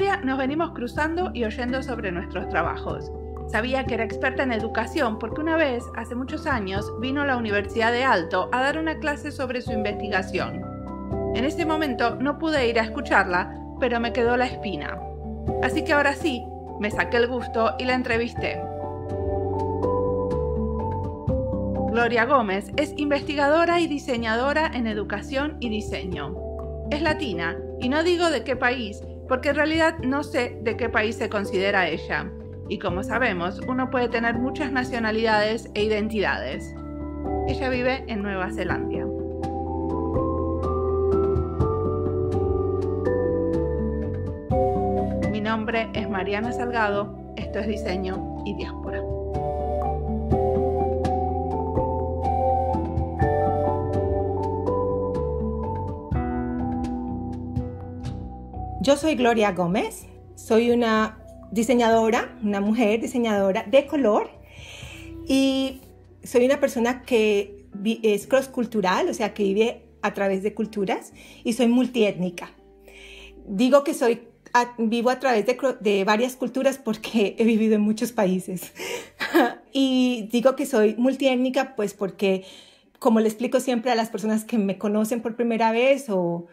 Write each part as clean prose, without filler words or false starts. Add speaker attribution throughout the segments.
Speaker 1: Gloria nos venimos cruzando y oyendo sobre nuestros trabajos. Sabía que era experta en educación porque una vez, hace muchos años, vino a la Universidad de Aalto a dar una clase sobre su investigación. En ese momento no pude ir a escucharla, pero me quedó la espina. Así que ahora sí, me saqué el gusto y la entrevisté. Gloria Gómez es investigadora y diseñadora en educación y diseño. Es latina, y no digo de qué país, porque en realidad no sé de qué país se considera ella. Y como sabemos, uno puede tener muchas nacionalidades e identidades. Ella vive en Nueva Zelanda. Mi nombre es Mariana Salgado, esto es Diseño y Diáspora.
Speaker 2: Yo soy Gloria Gómez, soy una diseñadora, una mujer diseñadora de color y soy una persona que es cross-cultural, o sea, que vive a través de culturas y soy multiétnica. Digo que vivo a través de varias culturas porque he vivido en muchos países. Y digo que soy multiétnica pues porque, como le explico siempre a las personas que me conocen por primera vez o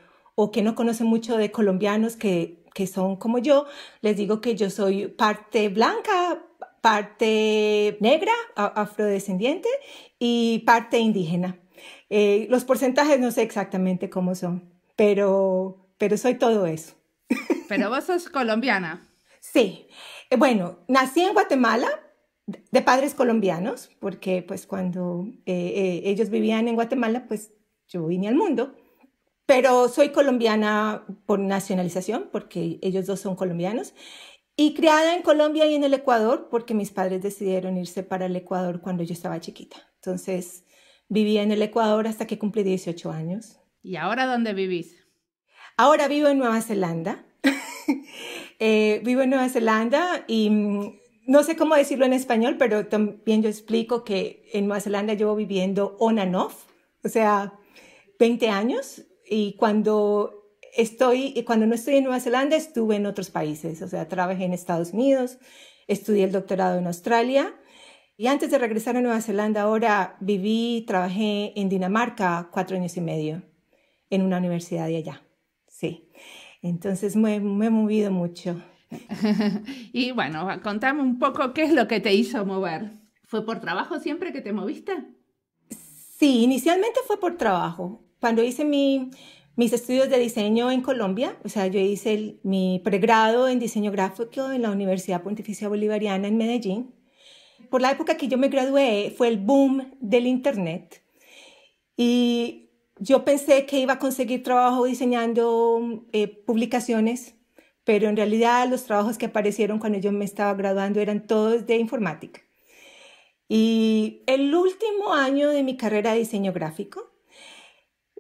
Speaker 2: que no conocen mucho de colombianos que son como yo, les digo que yo soy parte blanca, parte negra, afrodescendiente y parte indígena. Los porcentajes no sé exactamente cómo son, pero soy todo eso.
Speaker 1: Pero vos sos colombiana.
Speaker 2: Sí. Bueno, nací en Guatemala de padres colombianos, porque pues cuando ellos vivían en Guatemala, pues yo vine al mundo. Pero soy colombiana por nacionalización, porque ellos dos son colombianos, y criada en Colombia y en el Ecuador, porque mis padres decidieron irse para el Ecuador cuando yo estaba chiquita. Entonces, viví en el Ecuador hasta que cumplí 18 años.
Speaker 1: ¿Y ahora dónde vivís?
Speaker 2: Ahora vivo en Nueva Zelanda. Vivo en Nueva Zelanda y no sé cómo decirlo en español, pero también yo explico que en Nueva Zelanda llevo viviendo on and off, o sea, 20 años. Y cuando no estoy en Nueva Zelanda, estuve en otros países. O sea, trabajé en Estados Unidos, estudié el doctorado en Australia. Y antes de regresar a Nueva Zelanda, ahora trabajé en Dinamarca 4 años y medio, en una universidad de allá. Sí. Entonces me he movido mucho.
Speaker 1: Y bueno, contame un poco qué es lo que te hizo mover. ¿Fue por trabajo siempre que te moviste?
Speaker 2: Sí, inicialmente fue por trabajo. Cuando hice mis estudios de diseño en Colombia, o sea, yo hice mi pregrado en diseño gráfico en la Universidad Pontificia Bolivariana en Medellín. Por la época que yo me gradué fue el boom del Internet y yo pensé que iba a conseguir trabajo diseñando publicaciones, pero en realidad los trabajos que aparecieron cuando yo me estaba graduando eran todos de informática. Y el último año de mi carrera de diseño gráfico,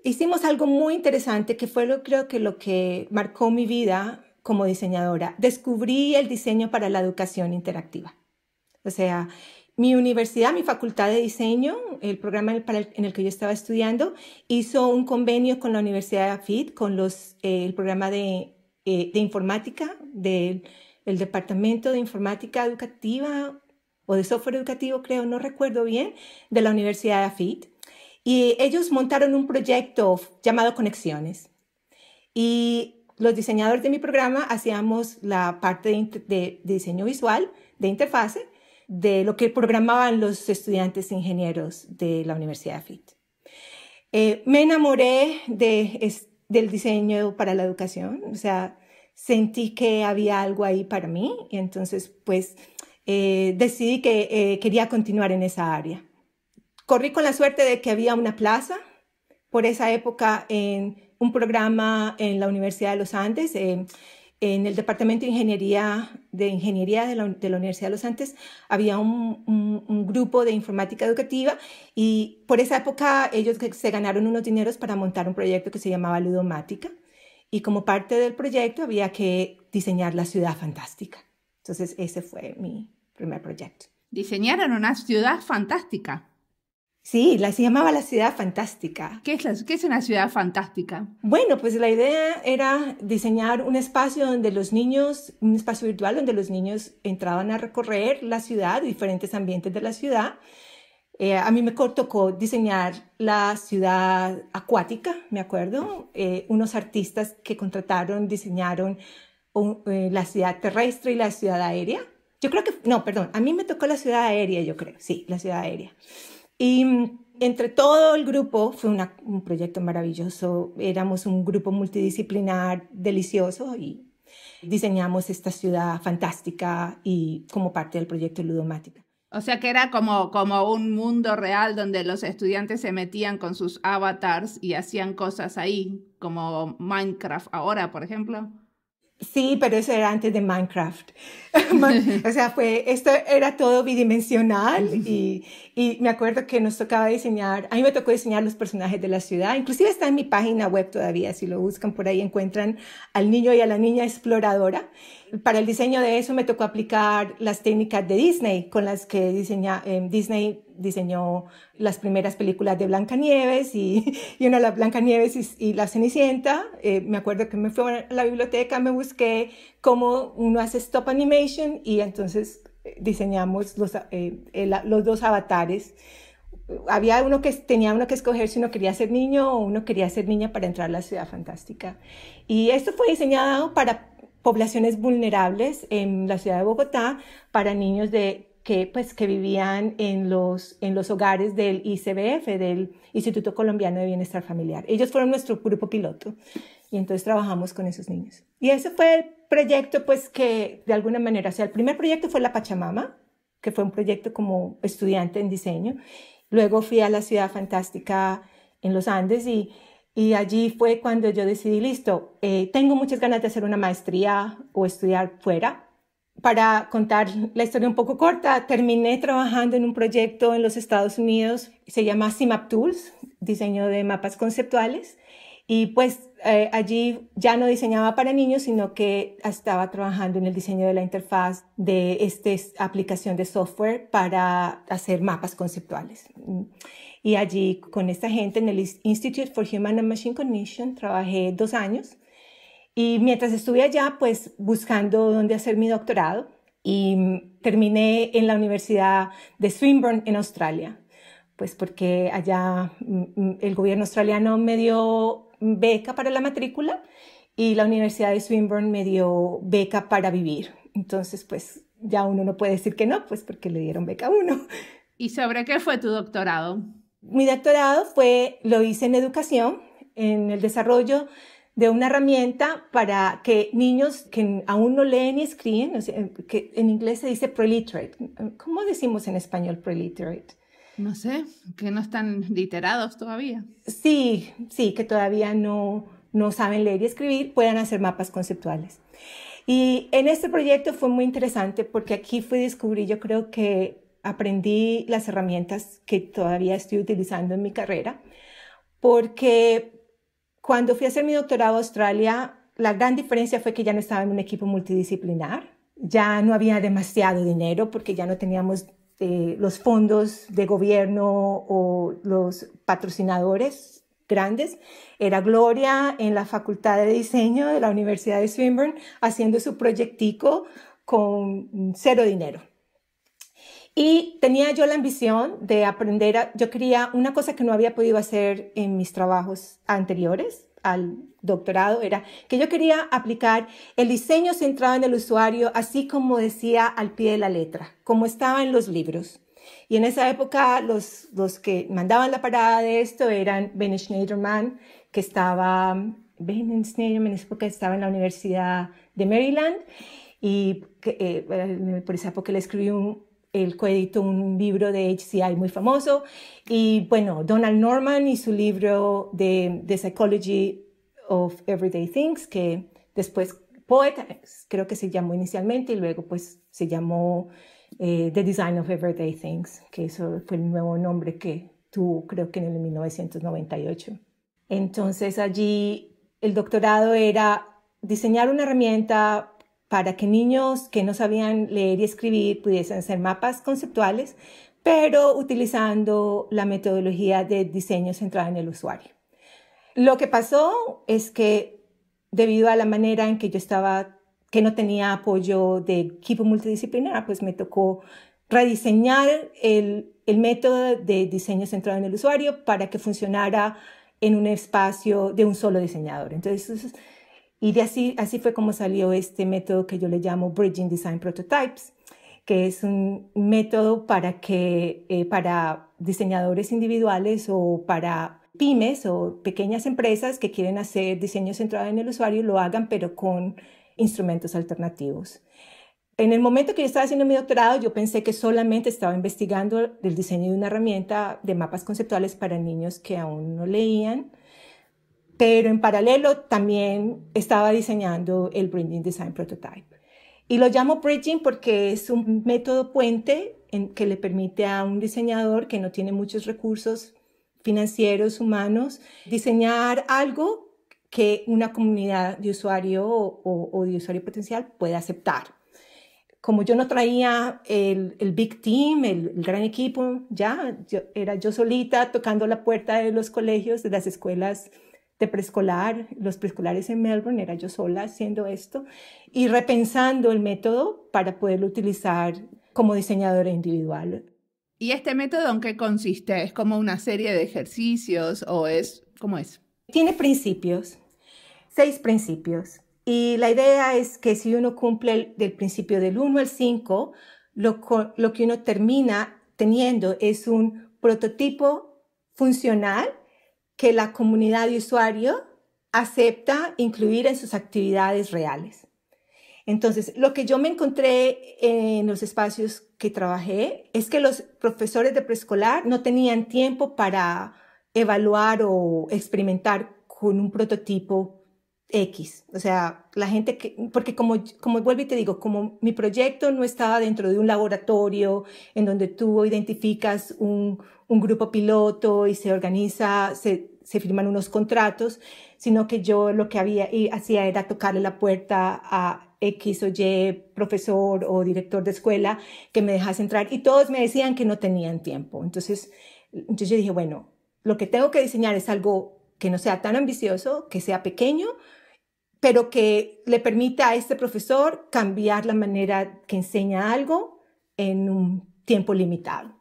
Speaker 2: hicimos algo muy interesante que fue creo que lo que marcó mi vida como diseñadora. Descubrí el diseño para la educación interactiva. O sea, mi universidad, mi facultad de diseño, el programa en el que yo estaba estudiando, hizo un convenio con la Universidad de AFIT, con el programa de informática del Departamento de Informática Educativa o de Software Educativo, creo, no recuerdo bien, de la Universidad de AFIT. Y ellos montaron un proyecto llamado Conexiones. Y los diseñadores de mi programa hacíamos la parte de diseño visual, de interfase, de lo que programaban los estudiantes ingenieros de la Universidad de AFIT. Me enamoré del diseño para la educación, o sea, sentí que había algo ahí para mí y entonces pues decidí que quería continuar en esa área. Corrí con la suerte de que había una plaza por esa época en un programa en la Universidad de los Andes, en el Departamento de Ingeniería de la Universidad de los Andes había un grupo de informática educativa y por esa época ellos se ganaron unos dineros para montar un proyecto que se llamaba Ludomática y como parte del proyecto había que diseñar la ciudad fantástica. Entonces ese fue mi primer proyecto.
Speaker 1: Diseñaron una ciudad fantástica.
Speaker 2: Sí, se llamaba la ciudad fantástica.
Speaker 1: ¿Qué es una ciudad fantástica?
Speaker 2: Bueno, pues la idea era diseñar un espacio donde los niños, un espacio virtual donde los niños entraban a recorrer la ciudad, diferentes ambientes de la ciudad. A mí me tocó diseñar la ciudad acuática, me acuerdo. Unos artistas que contrataron diseñaron la ciudad terrestre y la ciudad aérea. Yo creo que, no, perdón, a mí me tocó la ciudad aérea, yo creo, sí, la ciudad aérea. Y entre todo el grupo, fue un proyecto maravilloso, éramos un grupo multidisciplinar delicioso y diseñamos esta ciudad fantástica y como parte del proyecto Ludomática.
Speaker 1: O sea que era como un mundo real donde los estudiantes se metían con sus avatars y hacían cosas ahí, como Minecraft ahora, por ejemplo.
Speaker 2: Sí, pero eso era antes de Minecraft. O sea, esto era todo bidimensional y me acuerdo que nos tocaba diseñar, a mí me tocó diseñar los personajes de la ciudad, inclusive está en mi página web todavía, si lo buscan por ahí encuentran al niño y a la niña exploradora. Para el diseño de eso me tocó aplicar las técnicas de Disney, con las que Disney diseñó las primeras películas de Blancanieves y una de las Blancanieves y la Cenicienta. Me acuerdo que me fui a la biblioteca, me busqué cómo uno hace stop animation y entonces diseñamos los dos avatares. Tenía uno que escoger si uno quería ser niño o uno quería ser niña para entrar a la ciudad fantástica. Y esto fue diseñado para poblaciones vulnerables en la ciudad de Bogotá, para niños que vivían en los hogares del ICBF, del Instituto Colombiano de Bienestar Familiar. Ellos fueron nuestro grupo piloto y entonces trabajamos con esos niños. Y ese fue el proyecto, pues, que de alguna manera, o sea, el primer proyecto fue la Pachamama, que fue un proyecto como estudiante en diseño. Luego fui a la Ciudad Fantástica en los Andes y allí fue cuando yo decidí, listo, tengo muchas ganas de hacer una maestría o estudiar fuera. Para contar la historia un poco corta, terminé trabajando en un proyecto en los Estados Unidos, se llama CIMAP Tools, diseño de mapas conceptuales, y pues allí ya no diseñaba para niños, sino que estaba trabajando en el diseño de la interfaz de esta aplicación de software para hacer mapas conceptuales. Y allí con esta gente en el Institute for Human and Machine Cognition trabajé 2 años. Y mientras estuve allá, pues buscando dónde hacer mi doctorado, y terminé en la Universidad de Swinburne en Australia, pues porque allá el gobierno australiano me dio beca para la matrícula y la Universidad de Swinburne me dio beca para vivir. Entonces, pues ya uno no puede decir que no, pues porque le dieron beca a uno.
Speaker 1: ¿Y sobre qué fue tu doctorado?
Speaker 2: Mi doctorado lo hice en educación, en el desarrollo de una herramienta para que niños que aún no leen ni escriben, o sea, que en inglés se dice preliterate. ¿Cómo decimos en español preliterate?
Speaker 1: No sé, que no están literados todavía.
Speaker 2: Sí, que todavía no saben leer y escribir, puedan hacer mapas conceptuales. Y en este proyecto fue muy interesante porque aquí descubrí, yo creo que aprendí las herramientas que todavía estoy utilizando en mi carrera, porque cuando fui a hacer mi doctorado a Australia, la gran diferencia fue que ya no estaba en un equipo multidisciplinar, ya no había demasiado dinero porque ya no teníamos los fondos de gobierno o los patrocinadores grandes. Era Gloria en la Facultad de Diseño de la Universidad de Swinburne haciendo su proyectico con 0 dinero. Y tenía yo la ambición de aprender, yo quería una cosa que no había podido hacer en mis trabajos anteriores al doctorado, era que yo quería aplicar el diseño centrado en el usuario, así como decía al pie de la letra, como estaba en los libros. Y en esa época los que mandaban la parada de esto eran Benny Schneiderman, que estaba en la Universidad de Maryland, y por esa época le escribí él coeditó un libro de HCI muy famoso, y bueno, Donald Norman y su libro de The Psychology of Everyday Things, que después Poet, creo que se llamó inicialmente, y luego pues se llamó The Design of Everyday Things, que eso fue el nuevo nombre que tuvo, creo que en el 1998. Entonces allí el doctorado era diseñar una herramienta para que niños que no sabían leer y escribir pudiesen hacer mapas conceptuales, pero utilizando la metodología de diseño centrado en el usuario. Lo que pasó es que debido a la manera en que yo estaba, que no tenía apoyo de equipo multidisciplinar, pues me tocó rediseñar el método de diseño centrado en el usuario para que funcionara en un espacio de un solo diseñador. Entonces, y de así fue como salió este método que yo le llamo Bridging Design Prototypes, que es un método para diseñadores individuales o para pymes o pequeñas empresas que quieren hacer diseño centrado en el usuario, lo hagan, pero con instrumentos alternativos. En el momento que yo estaba haciendo mi doctorado, yo pensé que solamente estaba investigando el diseño de una herramienta de mapas conceptuales para niños que aún no leían, pero en paralelo también estaba diseñando el Bridging Design Prototype. Y lo llamo Bridging porque es un método puente que le permite a un diseñador que no tiene muchos recursos financieros, humanos, diseñar algo que una comunidad de usuario o de usuario potencial pueda aceptar. Como yo no traía el big team, el gran equipo, era yo solita tocando la puerta de los colegios, de las escuelas de preescolar, los preescolares en Melbourne, era yo sola haciendo esto y repensando el método para poderlo utilizar como diseñadora individual.
Speaker 1: ¿Y este método en qué consiste? ¿Es como una serie de ejercicios o cómo es?
Speaker 2: Tiene principios, 6 principios. Y la idea es que si uno cumple del principio del 1 al 5, lo que uno termina teniendo es un prototipo funcional que la comunidad de usuario acepta incluir en sus actividades reales. Entonces, lo que yo me encontré en los espacios que trabajé es que los profesores de preescolar no tenían tiempo para evaluar o experimentar con un prototipo X. O sea, la gente porque como vuelvo y te digo, como mi proyecto no estaba dentro de un laboratorio en donde tú identificas un grupo piloto y se organiza, se firman unos contratos, sino que yo lo que hacía era tocarle la puerta a X o Y profesor o director de escuela que me dejase entrar y todos me decían que no tenían tiempo. Entonces yo dije, bueno, lo que tengo que diseñar es algo que no sea tan ambicioso, que sea pequeño, pero que le permita a este profesor cambiar la manera que enseña algo en un tiempo limitado.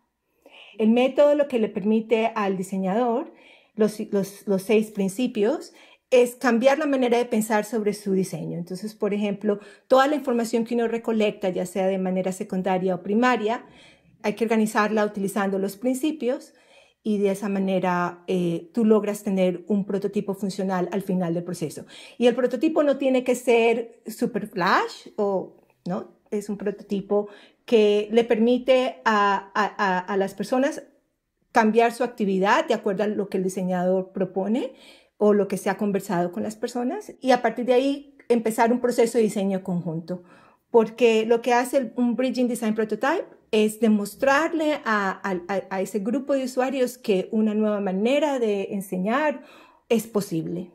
Speaker 2: El método lo que le permite al diseñador, los 6 principios, es cambiar la manera de pensar sobre su diseño. Entonces, por ejemplo, toda la información que uno recolecta, ya sea de manera secundaria o primaria, hay que organizarla utilizando los principios y de esa manera tú logras tener un prototipo funcional al final del proceso. Y el prototipo no tiene que ser super flash, ¿no? Es un prototipo que le permite a las personas cambiar su actividad de acuerdo a lo que el diseñador propone o lo que se ha conversado con las personas y a partir de ahí empezar un proceso de diseño conjunto. Porque lo que hace un Bridging Design Prototype es demostrarle a ese grupo de usuarios que una nueva manera de enseñar es posible,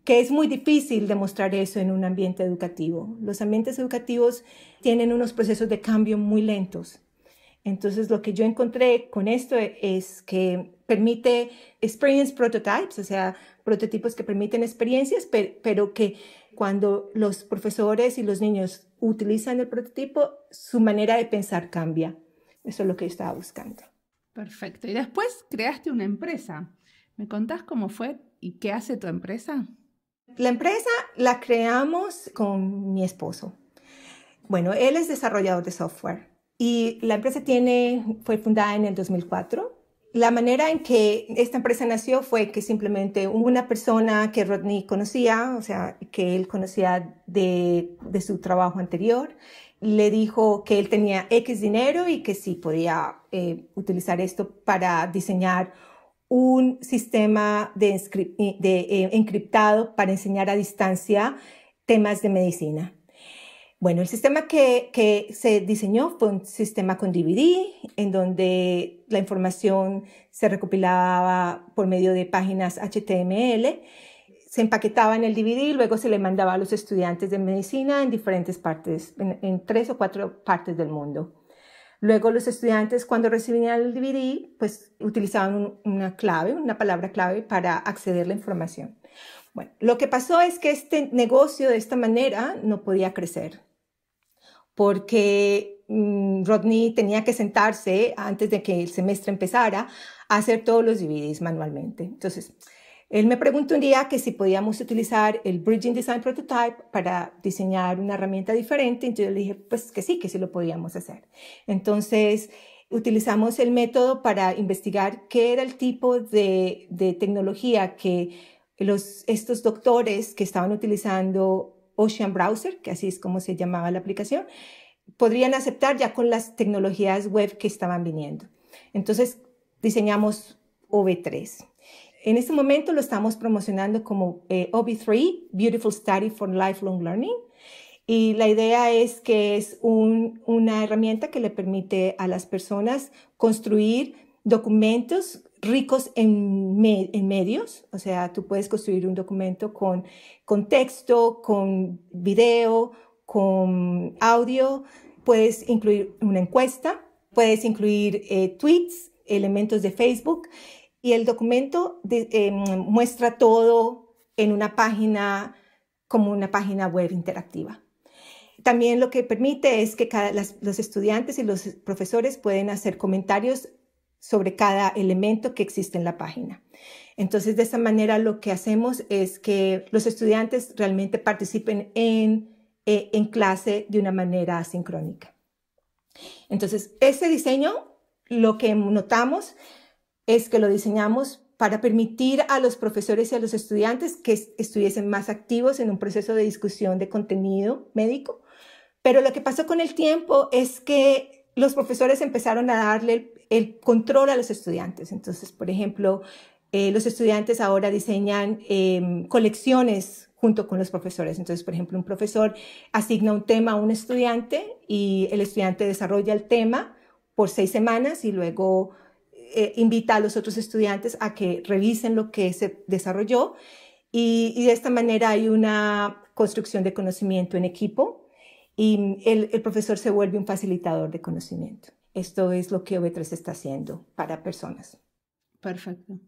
Speaker 2: que es muy difícil demostrar eso en un ambiente educativo. Los ambientes educativos tienen unos procesos de cambio muy lentos. Entonces, lo que yo encontré con esto es que permite experience prototypes, o sea, prototipos que permiten experiencias, pero que cuando los profesores y los niños utilizan el prototipo, su manera de pensar cambia. Eso es lo que yo estaba buscando.
Speaker 1: Perfecto. Y después creaste una empresa. ¿Me contás cómo fue y qué hace tu empresa?
Speaker 2: La empresa la creamos con mi esposo. Bueno, él es desarrollador de software y la empresa fue fundada en el 2004. La manera en que esta empresa nació fue que simplemente una persona que Rodney conocía, o sea, que él conocía de su trabajo anterior, le dijo que él tenía X dinero y que sí podía utilizar esto para diseñar un sistema encriptado para enseñar a distancia temas de medicina. Bueno, el sistema que se diseñó fue un sistema con DVD, en donde la información se recopilaba por medio de páginas HTML, se empaquetaba en el DVD y luego se le mandaba a los estudiantes de medicina en diferentes partes, en 3 o 4 partes del mundo. Luego los estudiantes cuando recibían el DVD, pues utilizaban una clave, una palabra clave para acceder a la información. Bueno, lo que pasó es que este negocio de esta manera no podía crecer porque Rodney tenía que sentarse antes de que el semestre empezara a hacer todos los DVDs manualmente. Entonces, él me preguntó un día que si podíamos utilizar el Bridging Design Prototype para diseñar una herramienta diferente. Entonces yo le dije, pues que sí lo podíamos hacer. Entonces, utilizamos el método para investigar qué era el tipo de tecnología que estos doctores que estaban utilizando Ocean Browser, que así es como se llamaba la aplicación, podrían aceptar ya con las tecnologías web que estaban viniendo. Entonces, diseñamos OV3. En este momento lo estamos promocionando como OV3, Beautiful Study for Lifelong Learning. Y la idea es que es una herramienta que le permite a las personas construir documentos ricos en medios. O sea, tú puedes construir un documento con texto, con video, con audio. Puedes incluir una encuesta, puedes incluir tweets, elementos de Facebook. Y el documento muestra todo en una página, como una página web interactiva. También lo que permite es que los estudiantes y los profesores pueden hacer comentarios sobre cada elemento que existe en la página. Entonces, de esta manera lo que hacemos es que los estudiantes realmente participen en clase de una manera asincrónica. Entonces, ese diseño, lo que notamos es que lo diseñamos para permitir a los profesores y a los estudiantes que estuviesen más activos en un proceso de discusión de contenido médico. Pero lo que pasó con el tiempo es que los profesores empezaron a darle el control a los estudiantes. Entonces, por ejemplo, los estudiantes ahora diseñan colecciones junto con los profesores. Entonces, por ejemplo, un profesor asigna un tema a un estudiante y el estudiante desarrolla el tema por 6 semanas y luego invita a los otros estudiantes a que revisen lo que se desarrolló y de esta manera hay una construcción de conocimiento en equipo y el profesor se vuelve un facilitador de conocimiento. Esto es lo que OV3 está haciendo para personas.
Speaker 1: Perfecto.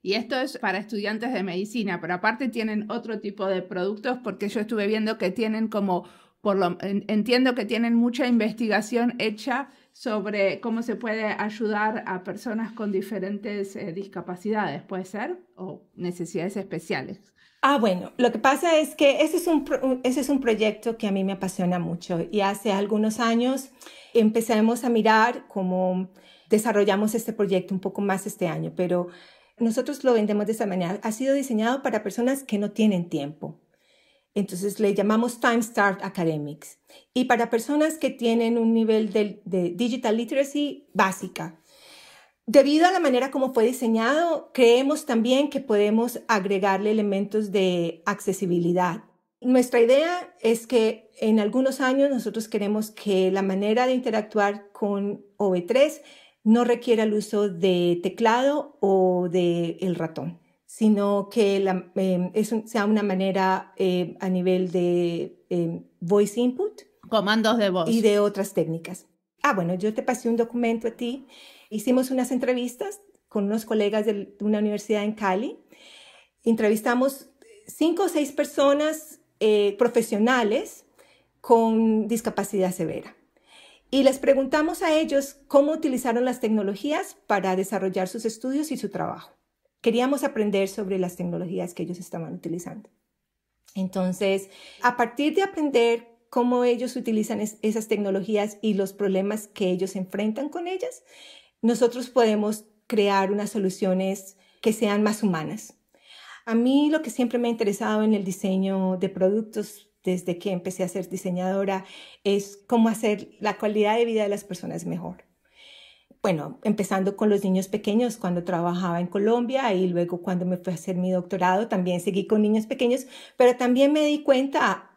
Speaker 1: Y esto es para estudiantes de medicina, pero aparte tienen otro tipo de productos porque yo estuve viendo que tienen entiendo que tienen mucha investigación hecha sobre cómo se puede ayudar a personas con diferentes discapacidades, ¿puede ser? O necesidades especiales.
Speaker 2: Bueno, lo que pasa es que ese es un proyecto que a mí me apasiona mucho y hace algunos años empezamos a mirar cómo desarrollamos este proyecto un poco más este año, pero nosotros lo vendemos de esta manera. Ha sido diseñado para personas que no tienen tiempo. Entonces le llamamos Time Starved Academics. Y para personas que tienen un nivel de digital literacy básica. Debido a la manera como fue diseñado, creemos también que podemos agregarle elementos de accesibilidad. Nuestra idea es que en algunos años nosotros queremos que la manera de interactuar con OV3 no requiera el uso de teclado o del ratón, sino que sea una manera a nivel de voice input.
Speaker 1: Comandos de voz.
Speaker 2: Y de otras técnicas. Bueno, yo te pasé un documento a ti. Hicimos unas entrevistas con unos colegas de una universidad en Cali. Entrevistamos 5 o 6 personas profesionales con discapacidad severa. Y les preguntamos a ellos cómo utilizaron las tecnologías para desarrollar sus estudios y su trabajo. Queríamos aprender sobre las tecnologías que ellos estaban utilizando. Entonces, a partir de aprender cómo ellos utilizan esas tecnologías y los problemas que ellos enfrentan con ellas, nosotros podemos crear unas soluciones que sean más humanas. A mí lo que siempre me ha interesado en el diseño de productos desde que empecé a ser diseñadora es cómo hacer la calidad de vida de las personas mejor. Bueno, empezando con los niños pequeños cuando trabajaba en Colombia y luego cuando me fui a hacer mi doctorado también seguí con niños pequeños, pero también me di cuenta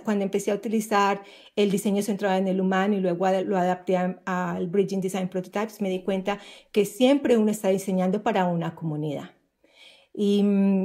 Speaker 2: cuando empecé a utilizar el diseño centrado en el humano y luego lo adapté al Bridging Design Prototypes, me di cuenta que siempre uno está diseñando para una comunidad. Y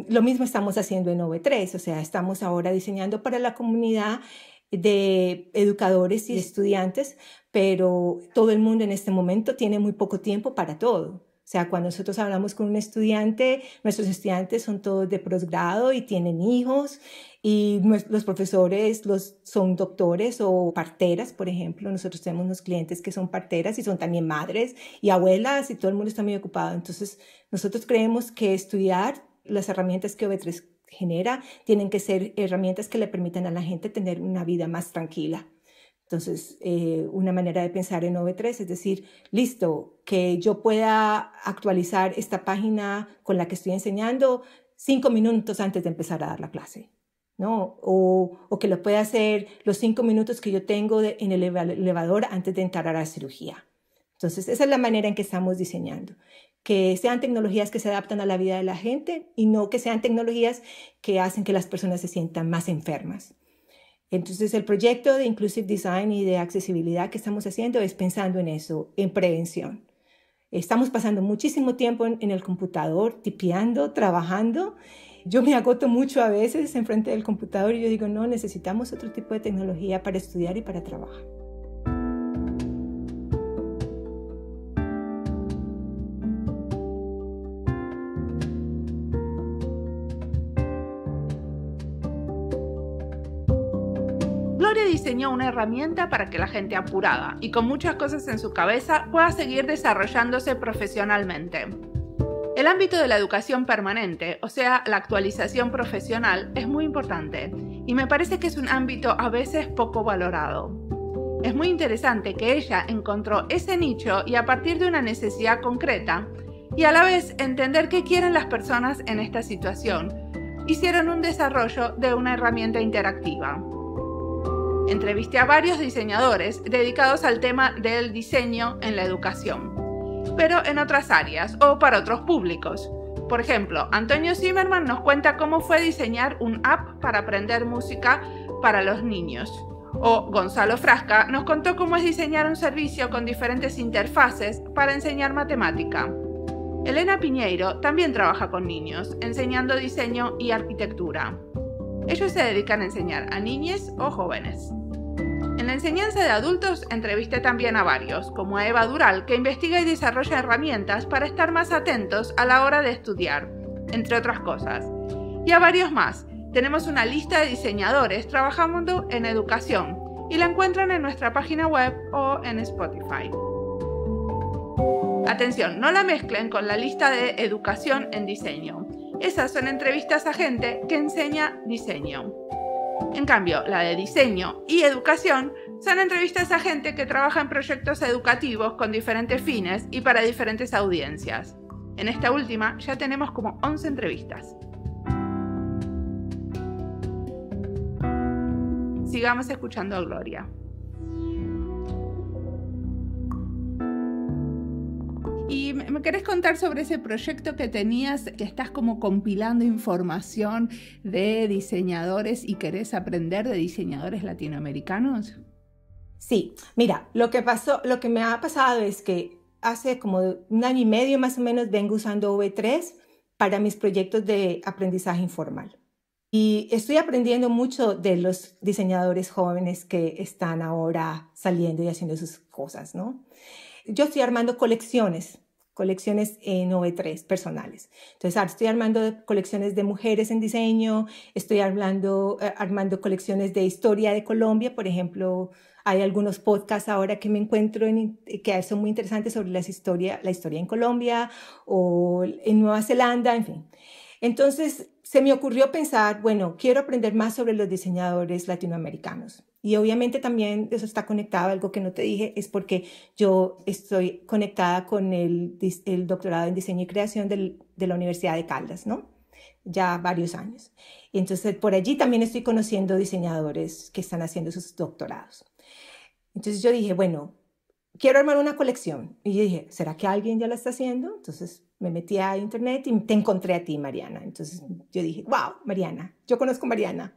Speaker 2: lo mismo estamos haciendo en OV3, o sea, estamos ahora diseñando para la comunidad de educadores y estudiantes, pero todo el mundo en este momento tiene muy poco tiempo para todo. O sea, cuando nosotros hablamos con un estudiante, nuestros estudiantes son todos de posgrado y tienen hijos, y los profesores son doctores o parteras, por ejemplo. Nosotros tenemos unos clientes que son parteras y son también madres y abuelas, y todo el mundo está muy ocupado. Entonces, nosotros creemos que estudiar las herramientas que OV3 genera tienen que ser herramientas que le permitan a la gente tener una vida más tranquila. Entonces, una manera de pensar en OV3 es decir, listo, que yo pueda actualizar esta página con la que estoy enseñando 5 minutos antes de empezar a dar la clase, ¿no? O que lo pueda hacer los 5 minutos que yo tengo en el elevador antes de entrar a la cirugía. Entonces, esa es la manera en que estamos diseñando. Que sean tecnologías que se adaptan a la vida de la gente y no que sean tecnologías que hacen que las personas se sientan más enfermas. Entonces, el proyecto de Inclusive Design y de accesibilidad que estamos haciendo es pensando en eso, en prevención. Estamos pasando muchísimo tiempo en el computador, tipeando, trabajando. Yo me agoto mucho a veces enfrente del computador y yo digo, no, necesitamos otro tipo de tecnología para estudiar y para trabajar.
Speaker 1: Gloria diseñó una herramienta para que la gente apurada y con muchas cosas en su cabeza pueda seguir desarrollándose profesionalmente. El ámbito de la educación permanente, o sea, la actualización profesional, es muy importante y me parece que es un ámbito a veces poco valorado. Es muy interesante que ella encontró ese nicho y a partir de una necesidad concreta y a la vez entender qué quieren las personas en esta situación, hicieron un desarrollo de una herramienta interactiva. Entrevisté a varios diseñadores dedicados al tema del diseño en la educación, pero en otras áreas o para otros públicos. Por ejemplo, Antonio Zimmerman nos cuenta cómo fue diseñar un app para aprender música para los niños. O Gonzalo Frasca nos contó cómo es diseñar un servicio con diferentes interfaces para enseñar matemática. Elena Piñeiro también trabaja con niños, enseñando diseño y arquitectura. Ellos se dedican a enseñar a niñes o jóvenes. En la enseñanza de adultos entrevisté también a varios, como a Eva Dural, que investiga y desarrolla herramientas para estar más atentos a la hora de estudiar, entre otras cosas. Y a varios más. Tenemos una lista de diseñadores trabajando en educación y la encuentran en nuestra página web o en Spotify. Atención, no la mezclen con la lista de educación en diseño. Esas son entrevistas a gente que enseña diseño. En cambio, la de diseño y educación son entrevistas a gente que trabaja en proyectos educativos con diferentes fines y para diferentes audiencias. En esta última ya tenemos como 11 entrevistas. Sigamos escuchando a Gloria. ¿Y me querés contar sobre ese proyecto que tenías, que estás como compilando información de diseñadores y querés aprender de diseñadores latinoamericanos?
Speaker 2: Sí, mira, lo que me ha pasado es que hace como 1 año y medio más o menos vengo usando OV3 para mis proyectos de aprendizaje informal. Y estoy aprendiendo mucho de los diseñadores jóvenes que están ahora saliendo y haciendo sus cosas, ¿no? Yo estoy armando colecciones en OV3 personales. Entonces, estoy armando colecciones de mujeres en diseño, estoy armando colecciones de historia de Colombia. Por ejemplo, hay algunos podcasts ahora que me encuentro que son muy interesantes sobre la historia en Colombia o en Nueva Zelanda, en fin. Entonces, se me ocurrió pensar, bueno, quiero aprender más sobre los diseñadores latinoamericanos. Y obviamente también eso está conectado, algo que no te dije, es porque yo estoy conectada con el doctorado en diseño y creación de la Universidad de Caldas, ¿no? Ya varios años. Y entonces por allí también estoy conociendo diseñadores que están haciendo sus doctorados. Entonces yo dije, bueno, quiero armar una colección. Y yo dije, ¿será que alguien ya la está haciendo? Entonces me metí a internet y te encontré a ti, Mariana. Entonces yo dije, wow, Mariana, yo conozco a Mariana.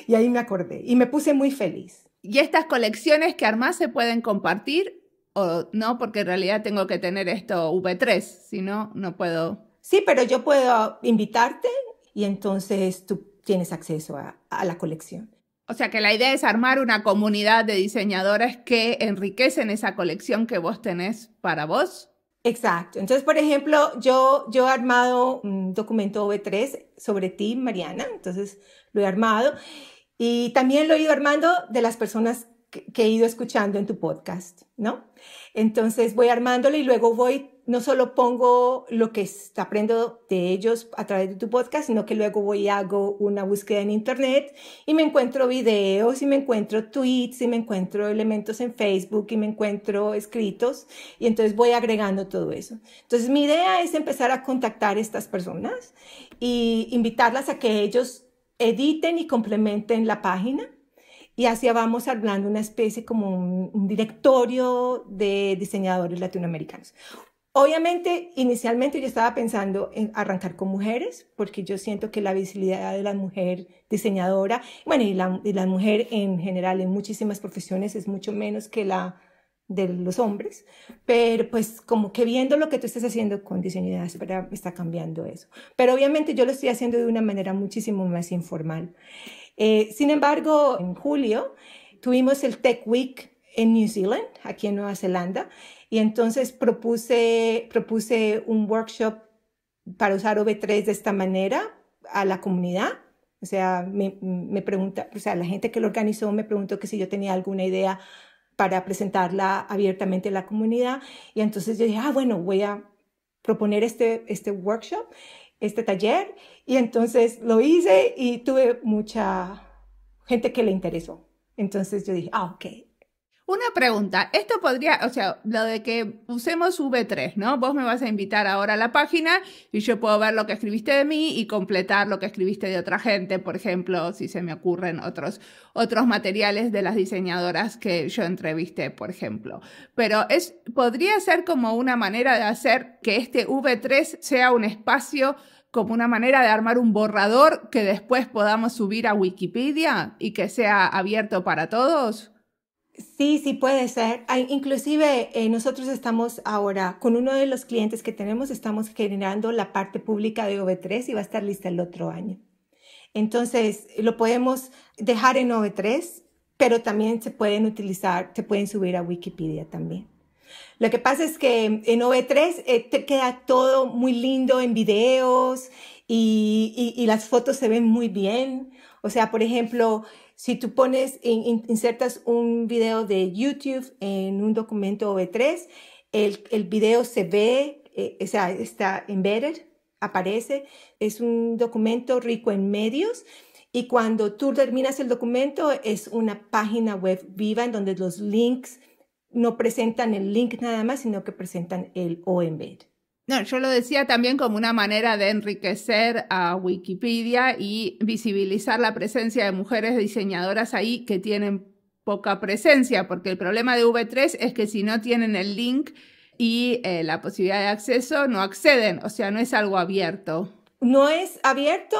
Speaker 2: Y ahí me acordé y me puse muy feliz.
Speaker 1: ¿Y estas colecciones que armás se pueden compartir o no? Porque en realidad tengo que tener esto V3, si no, no puedo.
Speaker 2: Sí, pero yo puedo invitarte y entonces tú tienes acceso a la colección.
Speaker 1: O sea que la idea es armar una comunidad de diseñadoras que enriquecen esa colección que vos tenés para vos.
Speaker 2: Exacto. Entonces, por ejemplo, yo he armado un documento V3 sobre ti, Mariana. Entonces, lo he armado. Y también lo he ido armando de las personas que he ido escuchando en tu podcast, ¿no? Entonces, voy armándolo y luego no solo pongo lo que aprendo de ellos a través de tu podcast, sino que luego voy y hago una búsqueda en internet y me encuentro videos y me encuentro tweets y me encuentro elementos en Facebook y me encuentro escritos y entonces voy agregando todo eso. Entonces mi idea es empezar a contactar a estas personas y invitarlas a que ellos editen y complementen la página. Y así vamos hablando una especie como un directorio de diseñadores latinoamericanos. Obviamente, inicialmente yo estaba pensando en arrancar con mujeres, porque yo siento que la visibilidad de la mujer diseñadora, bueno, y la mujer en general en muchísimas profesiones es mucho menos que la de los hombres, pero pues como que viendo lo que tú estás haciendo con diseño de diáspora está cambiando eso. Pero obviamente yo lo estoy haciendo de una manera muchísimo más informal. Sin embargo, en julio tuvimos el Tech Week en New Zealand, aquí en Nueva Zelanda, y entonces propuse un workshop para usar OV3 de esta manera a la comunidad. O sea, me pregunta, o sea, la gente que lo organizó me preguntó que si yo tenía alguna idea para presentarla abiertamente a la comunidad. Y entonces yo dije, bueno, voy a proponer este workshop, este taller. Y entonces lo hice y tuve mucha gente que le interesó. Entonces yo dije, ok.
Speaker 1: Una pregunta, esto podría, o sea, lo de que usemos V3, ¿no? Vos me vas a invitar ahora a la página y yo puedo ver lo que escribiste de mí y completar lo que escribiste de otra gente, por ejemplo, si se me ocurren otros materiales de las diseñadoras que yo entrevisté, por ejemplo. Pero podría ser como una manera de hacer que este V3 sea un espacio como una manera de armar un borrador que después podamos subir a Wikipedia y que sea abierto para todos.
Speaker 2: Sí, puede ser. Inclusive nosotros estamos ahora, con uno de los clientes que tenemos, estamos generando la parte pública de OV3 y va a estar lista el otro año. Entonces, lo podemos dejar en OV3, pero también se pueden subir a Wikipedia también. Lo que pasa es que en OV3 te queda todo muy lindo en videos y las fotos se ven muy bien. O sea, por ejemplo, si tú insertas un video de YouTube en un documento OV3, el video se ve, o sea, está embedded, aparece, es un documento rico en medios y cuando tú terminas el documento es una página web viva en donde los links no presentan el link nada más, sino que presentan el embed.
Speaker 1: No, yo lo decía también como una manera de enriquecer a Wikipedia y visibilizar la presencia de mujeres diseñadoras ahí que tienen poca presencia, porque el problema de V3 es que si no tienen el link y la posibilidad de acceso, no acceden, o sea, no es algo abierto.
Speaker 2: No es abierto,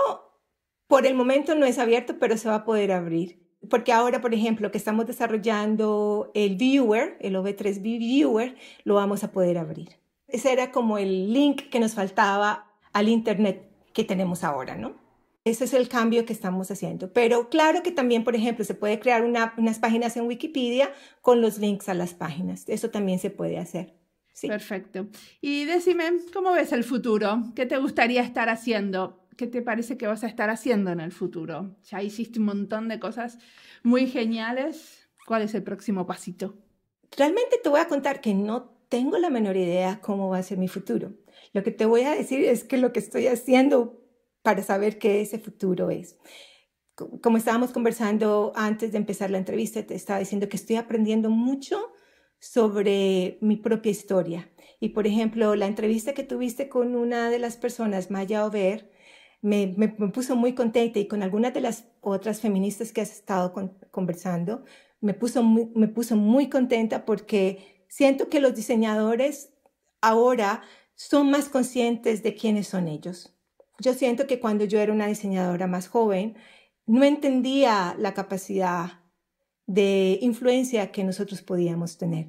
Speaker 2: por el momento no es abierto, pero se va a poder abrir. Porque ahora, por ejemplo, que estamos desarrollando el Viewer, el OV3 Viewer, lo vamos a poder abrir. Ese era como el link que nos faltaba al Internet que tenemos ahora, ¿no? Ese es el cambio que estamos haciendo. Pero claro que también, por ejemplo, se puede crear unas páginas en Wikipedia con los links a las páginas. Eso también se puede hacer. Sí.
Speaker 1: Perfecto. Y decime, ¿cómo ves el futuro? ¿Qué te gustaría estar haciendo? ¿Qué te parece que vas a estar haciendo en el futuro? Ya hiciste un montón de cosas muy geniales. ¿Cuál es el próximo pasito?
Speaker 2: Realmente te voy a contar que no tengo la menor idea cómo va a ser mi futuro. Lo que te voy a decir es que lo que estoy haciendo para saber qué ese futuro es. Como estábamos conversando antes de empezar la entrevista, te estaba diciendo que estoy aprendiendo mucho sobre mi propia historia. Y, por ejemplo, la entrevista que tuviste con una de las personas, Maya Over, me puso muy contenta y con algunas de las otras feministas que has estado conversando, me puso muy contenta porque siento que los diseñadores ahora son más conscientes de quiénes son ellos. Yo siento que cuando yo era una diseñadora más joven, no entendía la capacidad de influencia que nosotros podíamos tener.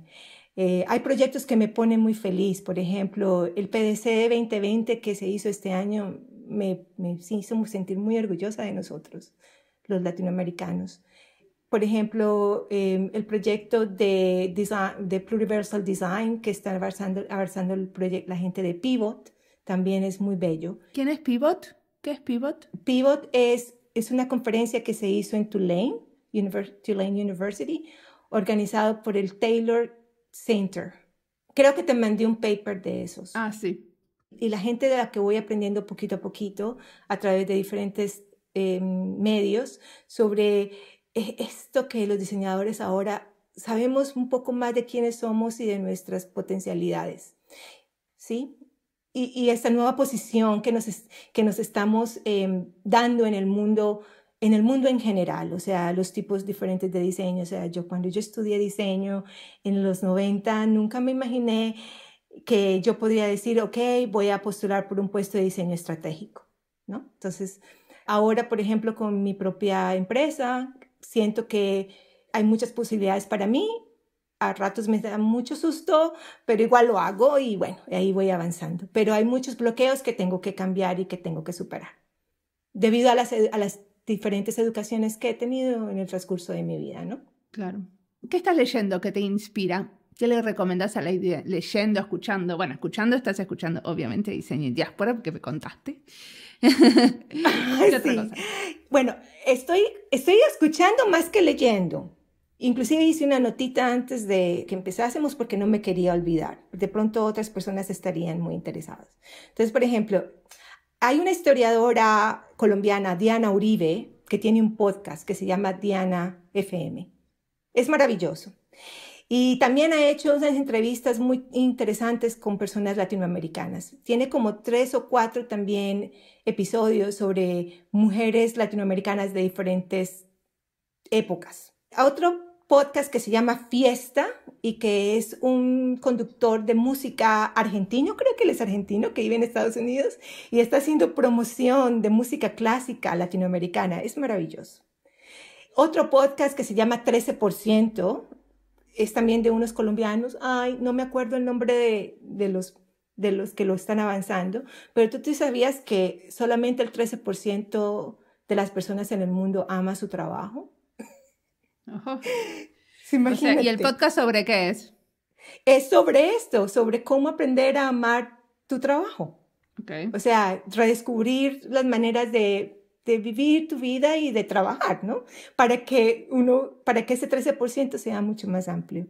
Speaker 2: Hay proyectos que me ponen muy feliz. Por ejemplo, el PDC 2020 que se hizo este año me hizo sentir muy orgullosa de nosotros, los latinoamericanos. por ejemplo, el proyecto de Pluriversal Design que está avanzando la gente de Pivot, también es muy bello.
Speaker 1: ¿Quién es Pivot? ¿Qué es Pivot?
Speaker 2: Pivot es una conferencia que se hizo en Tulane University, organizado por el Taylor Center. Creo que te mandé un paper de esos.
Speaker 1: Ah, sí.
Speaker 2: Y la gente de la que voy aprendiendo poquito a poquito a través de diferentes medios sobre esto que los diseñadores ahora sabemos un poco más de quiénes somos y de nuestras potencialidades, ¿sí? Y esta nueva posición que nos estamos dando en el mundo en general, o sea, los tipos diferentes de diseño. O sea, cuando yo estudié diseño en los 90, nunca me imaginé que yo podría decir, ok, voy a postular por un puesto de diseño estratégico, ¿no? Entonces, ahora, por ejemplo, con mi propia empresa, siento que hay muchas posibilidades para mí. A ratos me da mucho susto, pero igual lo hago y bueno, ahí voy avanzando. Pero hay muchos bloqueos que tengo que cambiar y que tengo que superar, debido a las diferentes educaciones que he tenido en el transcurso de mi vida, ¿no?
Speaker 1: Claro. ¿Qué estás leyendo que te inspira? ¿Qué le recomendás a la idea? Leyendo, escuchando. Bueno, estás escuchando, obviamente, Diseño y Diáspora, porque me contaste. ¿Qué otra cosa?
Speaker 2: Bueno, estoy escuchando más que leyendo. Inclusive hice una notita antes de que empezásemos porque no me quería olvidar. De pronto otras personas estarían muy interesadas. Entonces, por ejemplo, hay una historiadora colombiana, Diana Uribe, que tiene un podcast que se llama Diana FM. Es maravilloso. Y también ha hecho unas entrevistas muy interesantes con personas latinoamericanas. Tiene como 3 o 4 también episodios sobre mujeres latinoamericanas de diferentes épocas. Otro podcast que se llama Fiesta y que es un conductor de música argentino, creo que él es argentino, que vive en Estados Unidos y está haciendo promoción de música clásica latinoamericana. Es maravilloso. Otro podcast que se llama 13%, es también de unos colombianos. Ay, no me acuerdo el nombre de los que lo están avanzando, pero tú sabías que solamente el 13% de las personas en el mundo ama su trabajo.
Speaker 1: Ojo.
Speaker 2: Sí, imagínate.
Speaker 1: O sea, ¿y el podcast sobre qué es?
Speaker 2: Es sobre esto, sobre cómo aprender a amar tu trabajo.
Speaker 1: Okay.
Speaker 2: O sea, redescubrir las maneras de vivir tu vida y de trabajar, ¿no? Para que ese 13% sea mucho más amplio.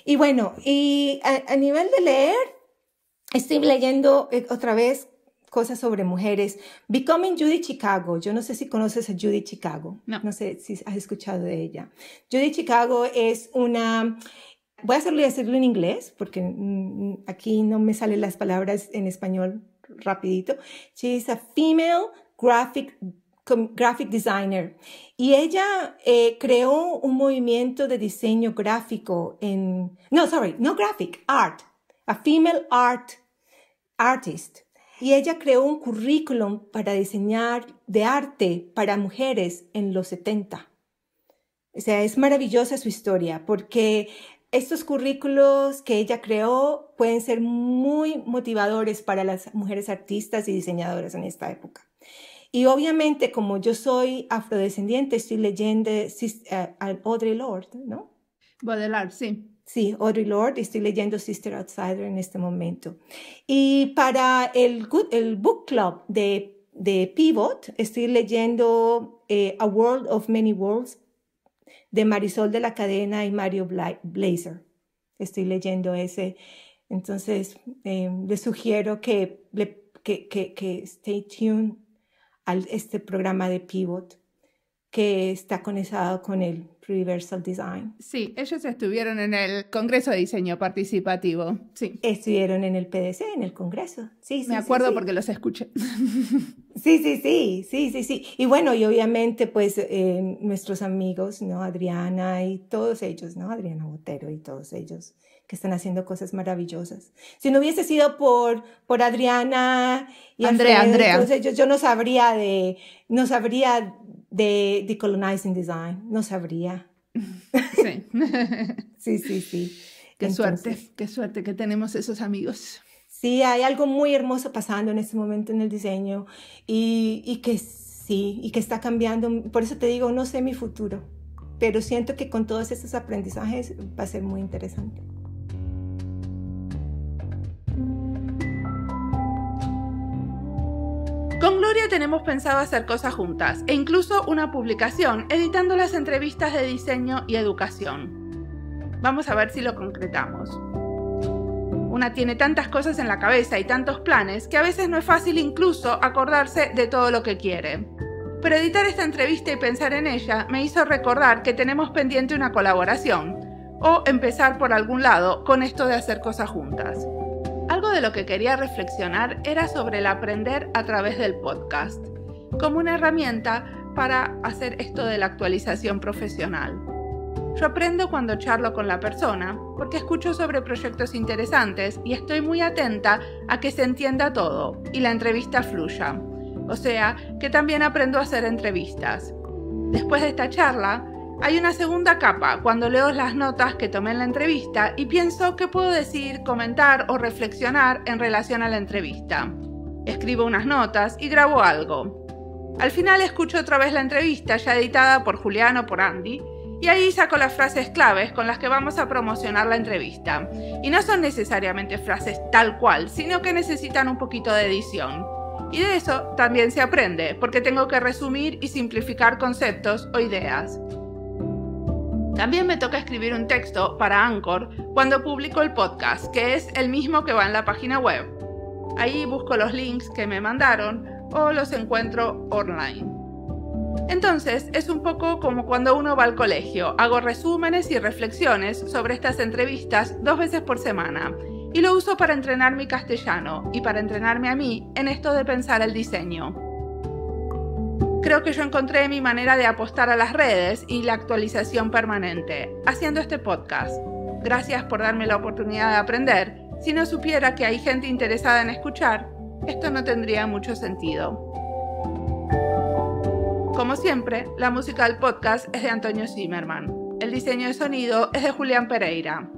Speaker 2: Y bueno, y a nivel de leer, estoy leyendo otra vez cosas sobre mujeres. Becoming Judy Chicago. Yo no sé si conoces a Judy Chicago. No sé si has escuchado de ella. Judy Chicago es una... Voy a decirlo en inglés porque aquí no me salen las palabras en español rapidito. She is a female graphic designer. Y ella creó un movimiento de diseño gráfico a female artist. Y ella creó un currículum para diseñar de arte para mujeres en los 70. O sea, es maravillosa su historia porque estos currículos que ella creó pueden ser muy motivadores para las mujeres artistas y diseñadoras en esta época. Y obviamente, como yo soy afrodescendiente, estoy leyendo a Audre Lorde, ¿no?
Speaker 1: Baudelaire, sí.
Speaker 2: Sí, Audre Lorde, estoy leyendo Sister Outsider en este momento. Y para el book club de Pivot, estoy leyendo A World of Many Worlds de Marisol de la Cadena y Mario Blazer. Estoy leyendo ese. Entonces, les sugiero que stay tuned a este programa de Pivot que está conectado con el Pluriversal Design.
Speaker 1: Sí, ellos estuvieron en el Congreso de Diseño Participativo. Sí.
Speaker 2: Estuvieron en el PDC, en el Congreso. Sí,
Speaker 1: me acuerdo porque los escuché.
Speaker 2: Sí. Y bueno, y obviamente pues nuestros amigos, ¿no? Adriana y todos ellos, ¿no? Adriana Botero y todos ellos que están haciendo cosas maravillosas. Si no hubiese sido por Adriana y
Speaker 1: Andrea.
Speaker 2: Todos ellos, yo no sabría de Decolonizing Design, no sabría.
Speaker 1: Sí.
Speaker 2: Sí.
Speaker 1: Qué suerte que tenemos esos amigos.
Speaker 2: Sí, hay algo muy hermoso pasando en este momento en el diseño y que está cambiando. Por eso te digo, no sé mi futuro, pero siento que con todos estos aprendizajes va a ser muy interesante.
Speaker 1: Con Gloria tenemos pensado hacer cosas juntas e incluso una publicación editando las entrevistas de diseño y educación. Vamos a ver si lo concretamos. Una tiene tantas cosas en la cabeza y tantos planes que a veces no es fácil incluso acordarse de todo lo que quiere. Pero editar esta entrevista y pensar en ella me hizo recordar que tenemos pendiente una colaboración o empezar por algún lado con esto de hacer cosas juntas. Algo de lo que quería reflexionar era sobre el aprender a través del podcast, como una herramienta para hacer esto de la actualización profesional. Yo aprendo cuando charlo con la persona, porque escucho sobre proyectos interesantes y estoy muy atenta a que se entienda todo y la entrevista fluya. O sea, que también aprendo a hacer entrevistas. Después de esta charla, hay una segunda capa cuando leo las notas que tomé en la entrevista y pienso qué puedo decir, comentar o reflexionar en relación a la entrevista. Escribo unas notas y grabo algo. Al final escucho otra vez la entrevista ya editada por Julián o por Andy y ahí saco las frases claves con las que vamos a promocionar la entrevista. Y no son necesariamente frases tal cual, sino que necesitan un poquito de edición. Y de eso también se aprende, porque tengo que resumir y simplificar conceptos o ideas. También me toca escribir un texto para Anchor cuando publico el podcast, que es el mismo que va en la página web. Ahí busco los links que me mandaron o los encuentro online. Entonces, es un poco como cuando uno va al colegio. Hago resúmenes y reflexiones sobre estas entrevistas 2 veces por semana y lo uso para entrenar mi castellano y para entrenarme a mí en esto de pensar el diseño. Creo que yo encontré mi manera de apostar a las redes y la actualización permanente, haciendo este podcast. Gracias por darme la oportunidad de aprender. Si no supiera que hay gente interesada en escuchar, esto no tendría mucho sentido. Como siempre, la música del podcast es de Antonio Zimmerman. El diseño de sonido es de Julián Pereira.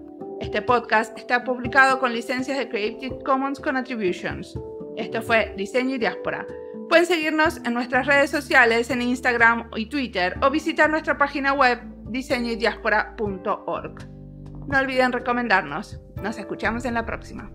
Speaker 1: Este podcast está publicado con licencias de Creative Commons con Attributions. Esto fue Diseño y Diáspora. Pueden seguirnos en nuestras redes sociales, en Instagram y Twitter, o visitar nuestra página web diseñoydiaspora.org. No olviden recomendarnos. Nos escuchamos en la próxima.